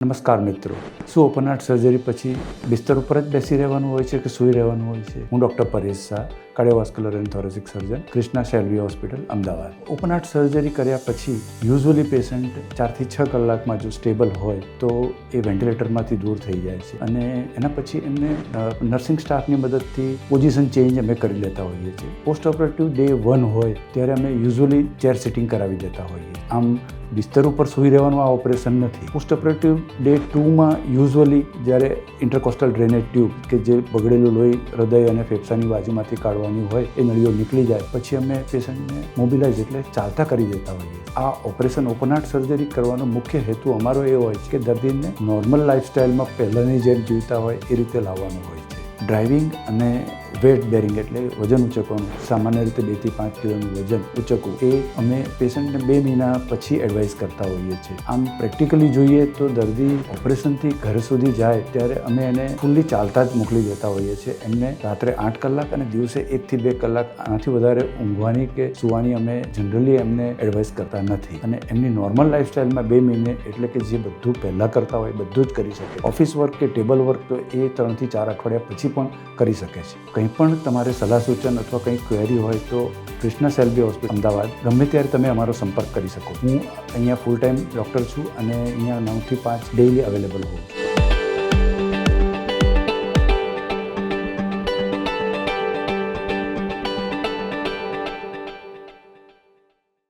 નમસ્કાર મિત્રો, શું ઓપન હાર્ટ સર્જરી પછી બિસ્તર ઉપર જ બેસી રહેવાનું હોય છે કે સૂઈ રહેવાનું હોય છે? હું doctor Paresh Shah, cardiovascular and thoracic surgeon, Krishna Shelby hospital, Ahmedabad. Open heart surgery કર્યા પછી યુઝ્યુઅલી પેશન્ટ 4 થી 6 કલાકમાં જો સ્ટેબલ હોય તો એ વેન્ટિલેટરમાંથી દૂર થઈ જાય છે અને એના પછી એમને નર્સિંગ સ્ટાફની મદદથી પોઝિશન ચેન્જ અમે કરી લેતા હોઈએ છીએ. પોસ્ટ ઓપરેટિવ ડે 1 હોય ત્યારે અમે યુઝ્યુઅલી ચેર સિટિંગ કરાવી દેતા હોઈએ. આમ બિસ્તર ઉપર સૂઈ રહેવાનું આ ઓપરેશન નથી. પોસ્ટ ઓપરેટિવ ડે 2માં યુઝ્યુઅલી જ્યારે ઇન્ટરકોસ્ટલ ડ્રેનેજ ટ્યુબ કે જે બગડેલું લોહી હૃદય અને ફેફસાની બાજુમાંથી કાઢવાની હોય એ નળીઓ નીકળી જાય પછી અમે પેશન્ટને મોબિલાઇઝ એટલે ચાલતા કરી દેતા હોઈએ. આ ઓપરેશન ઓપન હાર્ટ સર્જરી કરવાનો મુખ્ય હેતુ અમારો એ હોય છે કે દર્દીને નોર્મલ લાઇફસ્ટાઇલમાં પહેલાંની જેમ જીવતા હોય એ રીતે લાવવાનું હોય છે. ડ્રાઇવિંગ અને વેટ બેરિંગ એટલે વજન ઉચકવાનું, સામાન્ય રીતે 2 થી 5 કિલોનું વજન ઉચકવું એ અમે પેશન્ટને 2 મહિના પછી એડવાઇસ કરતા હોઈએ છીએ. આમ પ્રેક્ટિકલી જોઈએ તો દર્દી ઓપરેશનથી ઘર સુધી જાય ત્યારે અમે એને ફૂલ્લી ચાલતા જ મોકલી દેતા હોઈએ છીએ. એમને રાત્રે 8 કલાક અને દિવસે 1 થી 2 કલાક આનાથી વધારે ઊંઘવાની કે સૂવાની અમે જનરલી એમને એડવાઇસ કરતા નથી અને એમની નોર્મલ લાઇફસ્ટાઇલમાં 2 મહિને એટલે કે જે બધું પહેલાં કરતા હોય બધું જ કરી શકે. ઓફિસ વર્ક કે ટેબલ વર્ક તો એ 3 થી 4 અઠવાડિયા પછી પણ કરી શકે છે. કંઈ પણ તમારે સલાહ સૂચન અથવા કંઈ ક્વેરી હોય તો ક્રિષ્ના શેલ્વી હોસ્પિટલ, અમદાવાદ ગમે ત્યારે તમે અમારો સંપર્ક કરી શકો. હું અહીંયા ફૂલ ટાઈમ ડૉક્ટર છું અને અહીંયા 9 થી 5 ડેઇલી અવેલેબલ હોઉં છું.